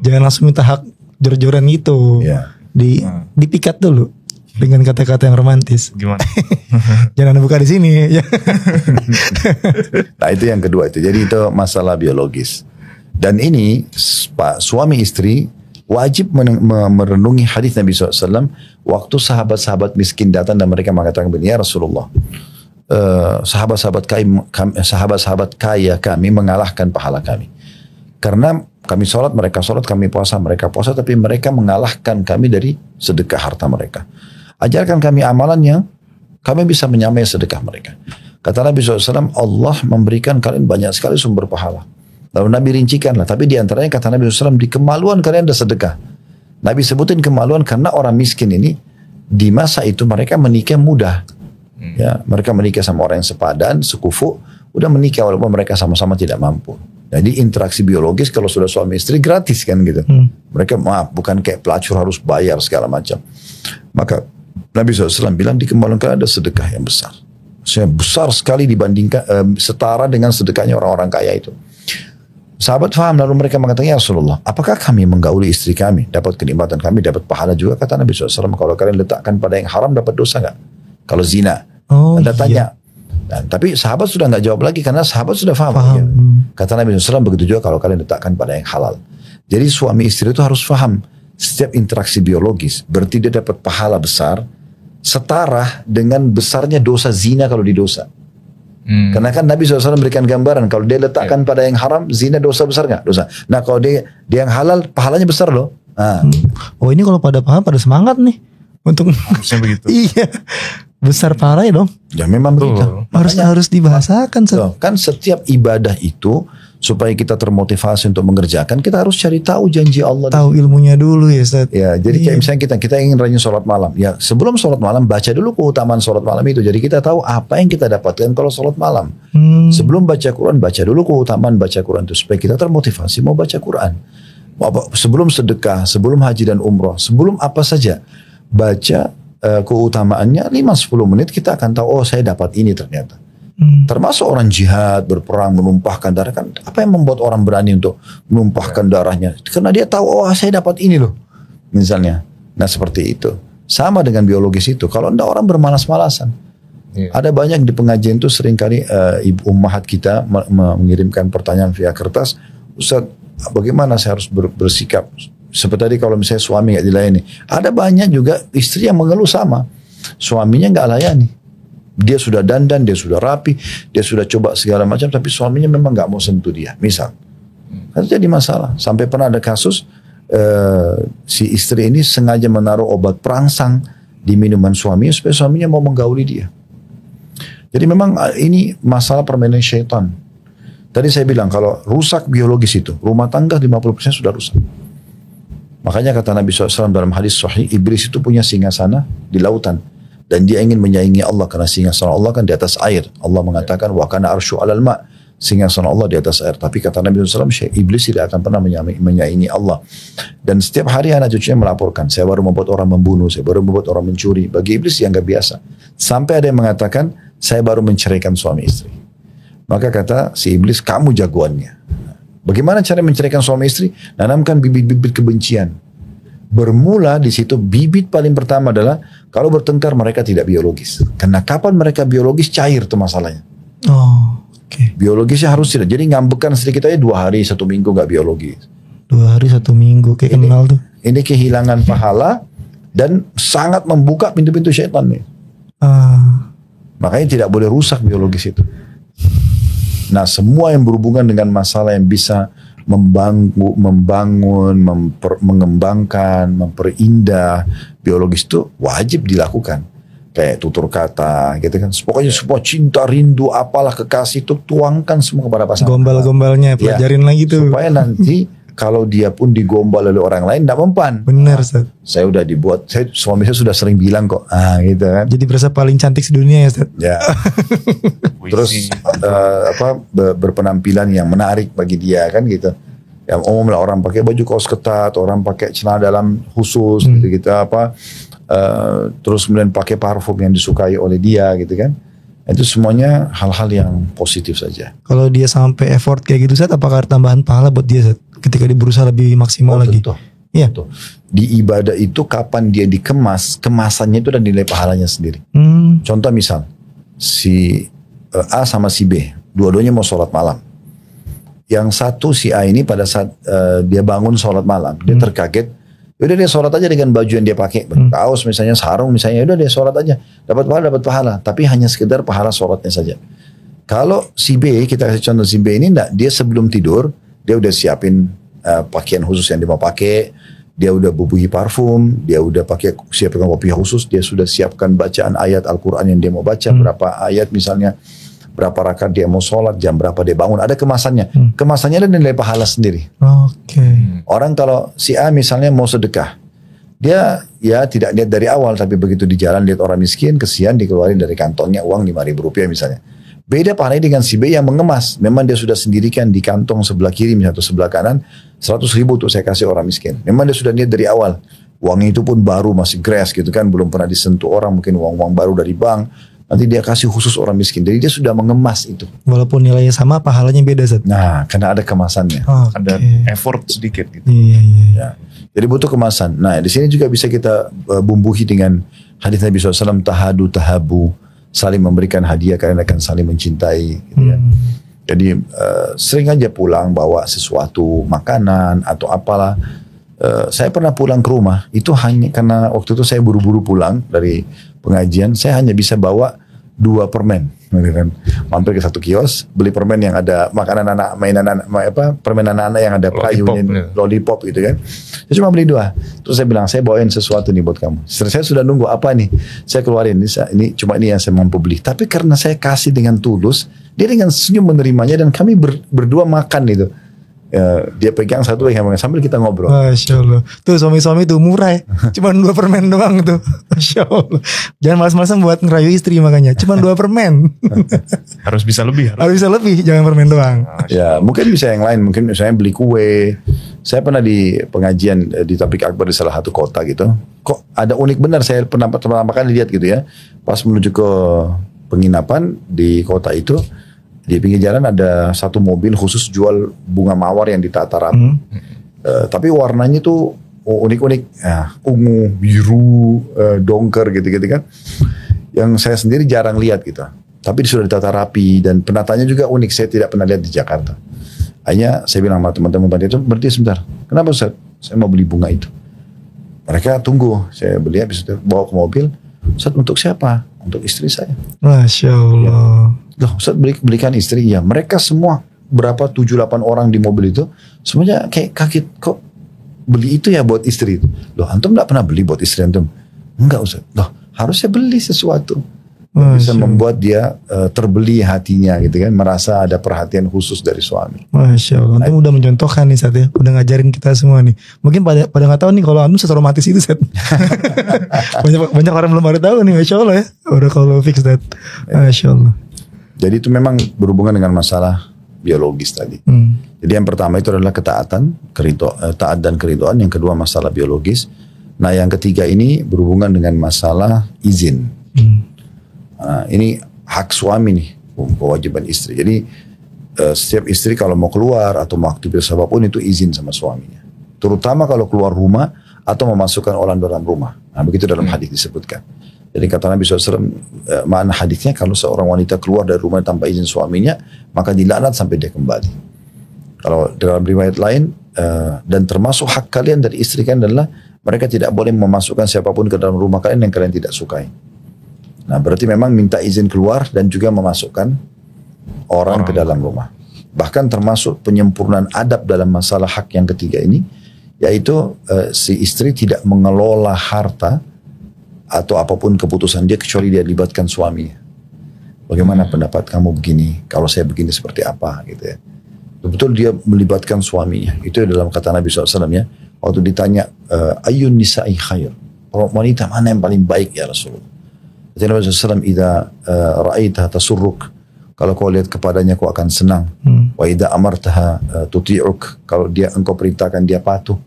Jangan langsung minta hak jor-joran gitu. Dipikat dulu dengan kata-kata yang romantis. Gimana? Jangan buka di sini. Nah itu yang kedua itu. Jadi itu masalah biologis. Dan ini Pak suami istri wajib merenungi hadis Nabi SAW waktu sahabat-sahabat miskin datang dan mereka mengatakan begini, ya Rasulullah, sahabat-sahabat kaya kami mengalahkan pahala kami. Karena kami sholat, mereka sholat, kami puasa, mereka puasa, tapi mereka mengalahkan kami dari sedekah harta mereka. Ajarkan kami amalannya, kami bisa menyamai sedekah mereka. Kata Nabi SAW, Allah memberikan kalian banyak sekali sumber pahala. Lalu Nabi rincikanlah, tapi diantaranya kata Nabi SAW, di kemaluan kalian ada sedekah. Nabi sebutin kemaluan karena orang miskin ini, di masa itu mereka menikah mudah. Ya, mereka menikah sama orang yang sepadan, sekufu, udah menikah walaupun mereka sama-sama tidak mampu. Jadi interaksi biologis kalau sudah suami istri gratis kan gitu. Mereka bukan kayak pelacur harus bayar segala macam. Maka Nabi SAW bilang di kemaluan kalian ada sedekah yang besar. Maksudnya besar sekali dibandingkan setara dengan sedekahnya orang-orang kaya itu. Sahabat faham, lalu mereka mengatakan, ya Rasulullah, apakah kami menggauli istri kami dapat kenikmatan, kami dapat pahala juga? Kata Nabi SAW, kalau kalian letakkan pada yang haram dapat dosa nggak? Kalau zina. Anda tanya. Dan, tapi sahabat sudah nggak jawab lagi karena sahabat sudah paham. Kata Nabi SAW, begitu juga kalau kalian letakkan pada yang halal. Jadi suami istri itu harus paham setiap interaksi biologis berarti dia dapat pahala besar setara dengan besarnya dosa zina kalau didosa. Karena kan Nabi SAW memberikan gambaran kalau dia letakkan pada yang haram, zina dosa besar nggak? Dosa. Nah kalau dia yang halal, pahalanya besar loh. Nah. Oh ini kalau pada paham pada semangat nih untuk Harusnya begitu. iya besar parah ya dong. Ya memang begitu. Harus dibahasakan. Loh, kan setiap ibadah itu supaya kita termotivasi untuk mengerjakan, kita harus cari tahu janji Allah. Tahu ilmunya dulu ya Ustaz. Ya, jadi kayak misalnya kita ingin rajin sholat malam. Ya, sebelum sholat malam baca dulu keutamaan sholat malam itu. Jadi kita tahu apa yang kita dapatkan kalau sholat malam. Sebelum baca Quran, baca dulu keutamaan baca Quran itu supaya kita termotivasi mau baca Quran. Sebelum sedekah, sebelum haji dan umroh, sebelum apa saja baca keutamaannya 5-10 menit kita akan tahu oh saya dapat ini ternyata. Termasuk orang jihad, berperang, menumpahkan darah kan. Apa yang membuat orang berani untuk menumpahkan darahnya? Karena dia tahu, oh saya dapat ini loh. Misalnya. Nah seperti itu. Sama dengan biologis itu. Kalau enggak orang bermalas-malasan. Ada banyak di pengajian itu seringkali ibu ummahat kita mengirimkan pertanyaan via kertas. Ustaz, bagaimana saya harus bersikap? Seperti tadi kalau misalnya suami nggak dilayani. Ada banyak juga istri yang mengeluh sama. Suaminya nggak layani. Dia sudah dandan, dia sudah rapi, dia sudah coba segala macam, tapi suaminya memang nggak mau sentuh dia. Misal, kan jadi masalah. Sampai pernah ada kasus si istri ini sengaja menaruh obat perangsang di minuman suaminya supaya suaminya mau menggauli dia. Jadi memang ini masalah permainan syaitan. Tadi saya bilang kalau rusak biologis itu, rumah tangga 50% sudah rusak. Makanya kata Nabi SAW dalam hadis sahih, iblis itu punya singgasana di lautan. Dan dia ingin menyaingi Allah karena singgasana Allah kan di atas air. Allah mengatakan wa kana arsyu 'alal ma'. Singgasana Allah di atas air. Tapi kata Nabi SAW, iblis tidak akan pernah menyaingi Allah. Dan setiap hari anak cucunya melaporkan, saya baru membuat orang membunuh, saya baru membuat orang mencuri. Bagi iblis yang gak biasa. Sampai ada yang mengatakan, saya baru menceraikan suami istri. Maka kata si iblis, kamu jagoannya. Bagaimana cara menceraikan suami istri? Nanamkan bibit-bibit kebencian. Bermula di situ bibit paling pertama adalah kalau bertengkar mereka tidak biologis. Karena kapan mereka biologis cair tuh masalahnya. Oh, oke. Biologisnya harus tidak. Jadi ngambekan sedikit aja 2 hari 1 minggu nggak biologis. 2 hari 1 minggu kayak kenal tuh. Ini kehilangan pahala dan sangat membuka pintu-pintu syaitan nih. Makanya tidak boleh rusak biologis itu. Nah semua yang berhubungan dengan masalah yang bisa membangun, mengembangkan, memperindah biologis itu wajib dilakukan. Kayak tutur kata, gitu kan. Pokoknya semua cinta, rindu, apalah kekasih itu tuangkan semua kepada pasangan. Gombal-gombalnya pelajarin lagi tuh. Supaya nanti kalau dia pun digombal oleh orang lain tidak mempan. Benar, Ustaz. Saya udah dibuat, suami saya sudah sering bilang kok, gitu kan. Jadi berasa paling cantik sedunia ya, Ustaz. Ya. Terus berpenampilan yang menarik bagi dia kan gitu. Yang umum lah orang pakai baju kaos ketat, orang pakai celana dalam khusus gitu apa. Terus kemudian pakai parfum yang disukai oleh dia gitu kan. Itu semuanya hal-hal yang positif saja. Kalau dia sampai effort kayak gitu, Ustaz, apakah ada tambahan pahala buat dia, Ustaz? Ketika dia berusaha lebih maksimal lagi. Iya. Di ibadah itu kapan dia dikemas, kemasannya itu dan nilai pahalanya sendiri. Contoh misal si A sama si B, dua-duanya mau sholat malam. Yang satu si A ini pada saat dia bangun sholat malam, dia terkaget. Udah dia sholat aja dengan baju yang dia pakai, kaos misalnya, sarung misalnya, udah dia sholat aja, dapat pahala, tapi hanya sekedar pahala sholatnya saja. Kalau si B, kita kasih contoh si B ini enggak, dia sebelum tidur dia udah siapin pakaian khusus yang dia mau pakai, dia udah bubuhi parfum, dia udah siapkan kopi khusus, dia sudah siapkan bacaan ayat Al-Quran yang dia mau baca, berapa ayat misalnya, berapa rakaat dia mau sholat, jam berapa dia bangun, ada kemasannya. Kemasannya ada nilai pahala sendiri. Orang kalau si A misalnya mau sedekah, dia ya tidak lihat dari awal, tapi begitu di jalan lihat orang miskin, kesian, dikeluarin dari kantongnya uang Rp5.000 misalnya. Beda pahalanya dengan si B yang mengemas. Memang dia sudah sendirikan di kantong sebelah kiri misalnya, atau sebelah kanan, 100.000 untuk saya kasih orang miskin. Memang dia sudah lihat dari awal. Uangnya itu pun baru, masih grass gitu kan, belum pernah disentuh orang, mungkin uang-uang baru dari bank. Nanti dia kasih khusus orang miskin. Jadi dia sudah mengemas itu. Walaupun nilainya sama, pahalanya beda, Zat. Nah, karena ada kemasannya. Ada effort sedikit gitu. Ya. Jadi butuh kemasan. Nah, di sini juga bisa kita bumbuhi dengan hadis Nabi SAW, tahadu tahabu, saling memberikan hadiah karena akan saling mencintai. Gitu ya. Jadi sering aja pulang bawa sesuatu, makanan atau apalah. Saya pernah pulang ke rumah, itu hanya karena waktu itu saya buru-buru pulang dari pengajian, saya hanya bisa bawa 2 permen. Mampir ke satu kios, beli permen yang ada makanan anak, mainan anak, permen anak-anak yang ada payungnya, lollipop gitu kan. Saya cuma beli 2. Terus saya bilang, saya bawain sesuatu nih buat kamu. Saya sudah nunggu apa nih, saya keluarin, ini cuma ini yang saya mampu beli. Tapi karena saya kasih dengan tulus, dia dengan senyum menerimanya dan kami berdua makan itu. Dia pegang satu sambil kita ngobrol. Masya Allah. Tuh suami-suami tuh murah ya. Cuma 2 permen doang tuh. Masya Allah. Jangan malas-malasan buat ngerayu istri makanya. Cuma 2 permen. Harus bisa lebih. Harus bisa lebih. Jangan permen doang. Ya mungkin bisa yang lain. Mungkin misalnya beli kue. Saya pernah di pengajian di Tablik Akbar di salah satu kota gitu. Kok ada unik benar. Saya pernah pertama kali lihat gitu ya. Pas menuju ke penginapan di kota itu. Di pinggir jalan ada satu mobil khusus jual bunga mawar yang ditata rapi. Tapi warnanya tuh unik-unik. Ungu, biru, dongker gitu-gitu kan. Yang saya sendiri jarang lihat gitu. Tapi sudah ditata rapi dan penatanya juga unik. Saya tidak pernah lihat di Jakarta. Hanya saya bilang sama teman-teman itu, berhenti sebentar. Kenapa Ustaz? Saya mau beli bunga itu. Mereka tunggu. Saya beli habis itu bawa ke mobil. Ustaz untuk siapa? Untuk istri saya. Masya Allah. Ya. Loh, Ustaz belikan istri. Ya, mereka semua berapa 7-8 orang di mobil itu semuanya kayak kaget, kok beli itu ya buat istri. Loh, antum enggak pernah beli buat istri antum? Enggak Ustaz. Loh, harusnya beli sesuatu. Bisa membuat dia terbeli hatinya gitu kan, merasa ada perhatian khusus dari suami. Masya Allah, antum udah mencontohkan nih Seth ya, udah ngajarin kita semua nih. Mungkin pada nggak tahu nih kalau antum seromantis itu Seth. banyak orang belum pada tahu nih, Masya Allah ya. Udah kalau fix that, Masya Allah. Jadi itu memang berhubungan dengan masalah biologis tadi. Jadi yang pertama itu adalah ketaatan, taat dan keridhaan. Yang kedua masalah biologis. Nah yang ketiga ini berhubungan dengan masalah izin. Nah, ini hak suami nih, kewajiban istri. Jadi setiap istri kalau mau keluar atau mau aktivitas apapun itu izin sama suaminya. Terutama kalau keluar rumah atau memasukkan orang dalam rumah. Nah begitu dalam hadis disebutkan. Jadi kata Nabi SAW, makna hadisnya kalau seorang wanita keluar dari rumah tanpa izin suaminya, maka dilaknat sampai dia kembali. Kalau dalam riwayat lain, dan termasuk hak kalian dari istri kalian adalah mereka tidak boleh memasukkan siapapun ke dalam rumah kalian yang kalian tidak sukai. Nah berarti memang minta izin keluar dan juga memasukkan orang ke dalam rumah. Bahkan termasuk penyempurnaan adab dalam masalah hak yang ketiga ini, yaitu si istri tidak mengelola harta atau apapun keputusan dia kecuali dia libatkan suaminya. Bagaimana pendapat kamu begini, kalau saya begini seperti apa gitu ya. Betul dia melibatkan suaminya. Itu dalam kata Nabi SAW ya. Waktu ditanya, ayyun nisa'i khair, wanita mana yang paling baik ya Rasulullah. Kata Nabi SAW, idza ra'aitaha tasurruk, kalau kau lihat kepadanya kau akan senang. Wa idza amartaha tuti'uk, kalau engkau perintahkan dia patuh.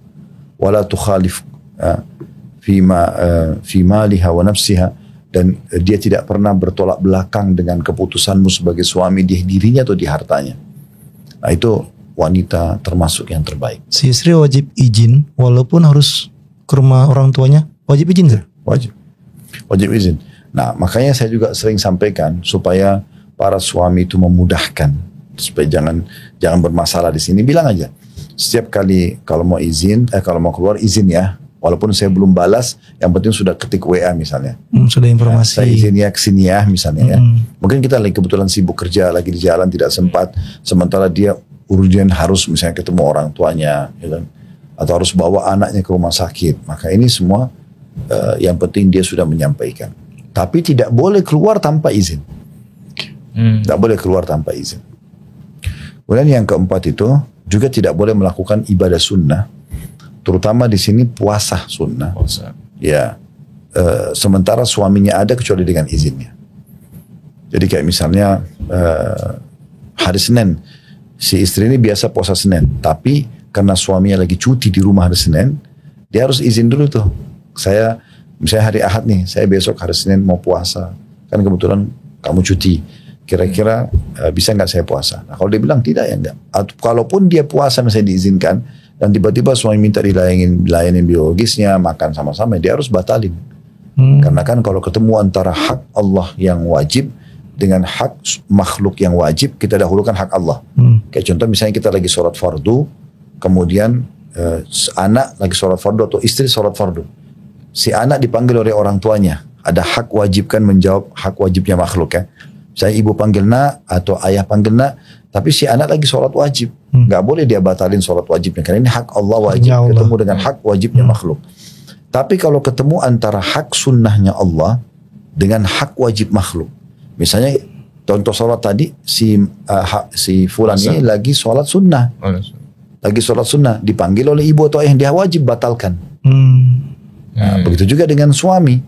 Wala tukhalif fi maliha wa nafsiha, dan dia tidak pernah bertolak belakang dengan keputusanmu sebagai suami di dirinya atau di hartanya. Nah itu wanita termasuk yang terbaik. Si istri wajib izin walaupun harus ke rumah orang tuanya, wajib izin sir? Wajib izin. Nah makanya saya juga sering sampaikan supaya para suami itu memudahkan, supaya jangan bermasalah di sini. Bilang aja setiap kali kalau mau izin, kalau mau keluar izin ya, walaupun saya belum balas, yang penting sudah ketik WA misalnya. Sudah informasi. Saya izin ya kesini ya misalnya ya. Mungkin kita lagi kebetulan sibuk kerja, lagi di jalan tidak sempat, sementara dia urgent harus misalnya ketemu orang tuanya, ya kan? Atau harus bawa anaknya ke rumah sakit. Maka ini semua yang penting dia sudah menyampaikan. Tapi tidak boleh keluar tanpa izin. Tidak boleh keluar tanpa izin. Kemudian yang keempat itu juga tidak boleh melakukan ibadah sunnah, terutama di sini puasa sunnah. Ya, sementara suaminya ada kecuali dengan izinnya. Jadi kayak misalnya hari Senin, si istri ini biasa puasa Senin, tapi karena suaminya lagi cuti di rumah hari Senin, dia harus izin dulu tuh. Saya misalnya hari Ahad nih, saya besok hari Senin mau puasa, kan kebetulan kamu cuti. Kira-kira bisa nggak saya puasa? Nah, kalau dia bilang tidak ya enggak. Atau kalaupun dia puasa misalnya diizinkan dan tiba-tiba suami minta dilayani biologisnya, makan sama-sama, dia harus batalin. Karena kan kalau ketemu antara hak Allah yang wajib dengan hak makhluk yang wajib, kita dahulukan hak Allah. Kayak contoh misalnya kita lagi sholat fardu, kemudian anak lagi sholat fardu atau istri sholat fardu. Si anak dipanggil oleh orang tuanya, ada hak wajib kan menjawab hak wajibnya makhluk ya. Saya ibu panggil nak atau ayah panggil nak, tapi si anak lagi sholat wajib, nggak boleh dia batalin sholat wajibnya karena ini hak Allah wajib ketemu dengan hak wajibnya makhluk. Tapi kalau ketemu antara hak sunnahnya Allah dengan hak wajib makhluk, misalnya contoh sholat tadi si fulan ini lagi sholat sunnah, dipanggil oleh ibu atau ayah, dia wajib batalkan. Nah, begitu juga dengan suami,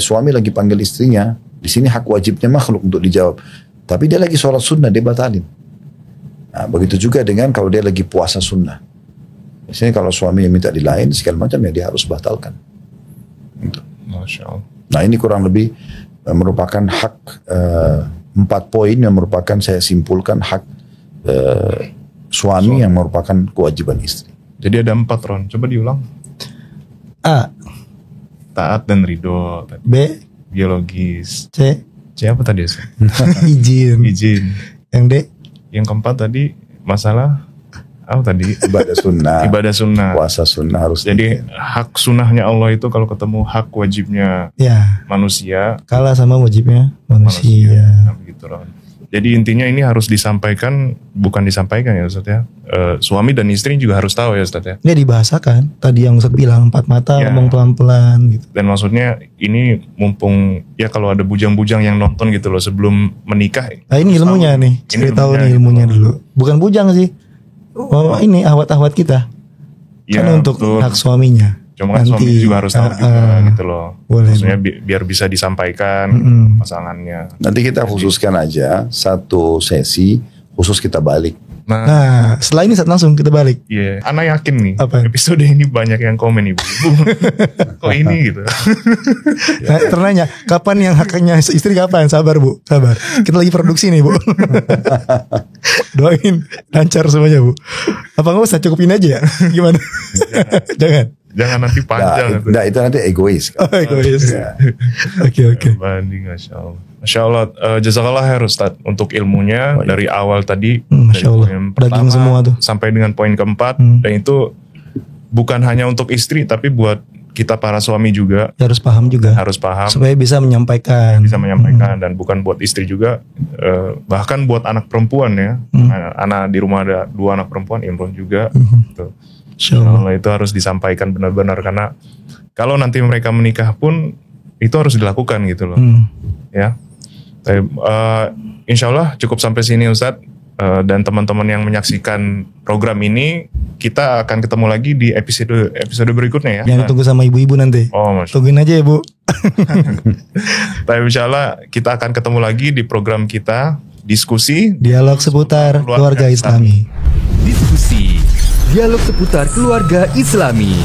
suami lagi panggil istrinya, di sini hak wajibnya makhluk untuk dijawab, tapi dia lagi sholat sunnah, dia batalin. Nah, begitu juga dengan kalau dia lagi puasa sunnah, misalnya kalau suami yang minta dilain segala macam ya dia harus batalkan. Masya Allah. Nah ini kurang lebih merupakan hak 4 poin yang merupakan saya simpulkan hak suami yang merupakan kewajiban istri. Jadi ada 4 Ron, coba diulang. A. Taat dan ridho. B. Biologis. C. Apa tadi? Izin. Yang D. Yang keempat tadi masalah apa tadi? Ibadah sunnah. Ibadah sunnah. Puasa sunnah harus. Jadi hak sunnahnya Allah itu kalau ketemu hak wajibnya manusia, kalah sama wajibnya manusia. Nah, begitu Ron. Jadi intinya ini harus disampaikan, bukan disampaikan ya Ustaz ya. Suami dan istri juga harus tahu ya Ustaz ya. Ini dibahasakan. Tadi yang Ustaz bilang 4 mata ngomong pelan-pelan gitu. Dan maksudnya ini mumpung ya kalau ada bujang-bujang yang nonton gitu loh sebelum menikah. Nah ini ilmunya nih. Cari tahu nih ilmunya dulu. Bukan bujang sih. Oh, ini ahwat-ahwat kita. Ya, kan untuk betul. hak suaminya. Cuma kan suami juga harus tahu juga gitu loh. Boleh, maksudnya biar bisa disampaikan pasangannya. Nanti kita khususkan aja satu sesi khusus kita balik. Nah, setelah ini langsung kita balik. Iya, Ana yakin nih apa? Episode ini banyak yang komen ibu-ibu. Kok ini gitu. Nah, ternanya, kapan yang haknya istri kapan? Sabar Bu, sabar. Kita lagi produksi nih Bu. Doain lancar semuanya Bu. Apa nggak usah cukupin aja ya? Gimana? Jangan nanti panjang. Nah, itu nanti egois. Oh, egois. Oke. Banding, Masya Allah. Masya Allah, jazakallah khair Ustaz untuk ilmunya dari awal tadi. Masya Allah, daging semua tuh. Sampai dengan poin keempat. Dan itu bukan hanya untuk istri, tapi buat kita para suami juga. Harus paham juga. Harus paham. Supaya bisa menyampaikan. Dan bukan buat istri juga. Bahkan buat anak perempuan ya. Anak di rumah ada 2 anak perempuan, Imron juga. Gitu. Allah itu harus disampaikan benar-benar karena kalau nanti mereka menikah pun itu harus dilakukan gitu loh. Ya. Insya Allah cukup sampai sini Ustadz. Dan teman-teman yang menyaksikan program ini, kita akan ketemu lagi di episode berikutnya ya. Yang ditunggu sama ibu-ibu nanti. Tungguin aja ya Bu. Tapi insya Allah kita akan ketemu lagi di program kita, diskusi dialog seputar keluarga Islami. Diskusi dialog seputar keluarga Islami.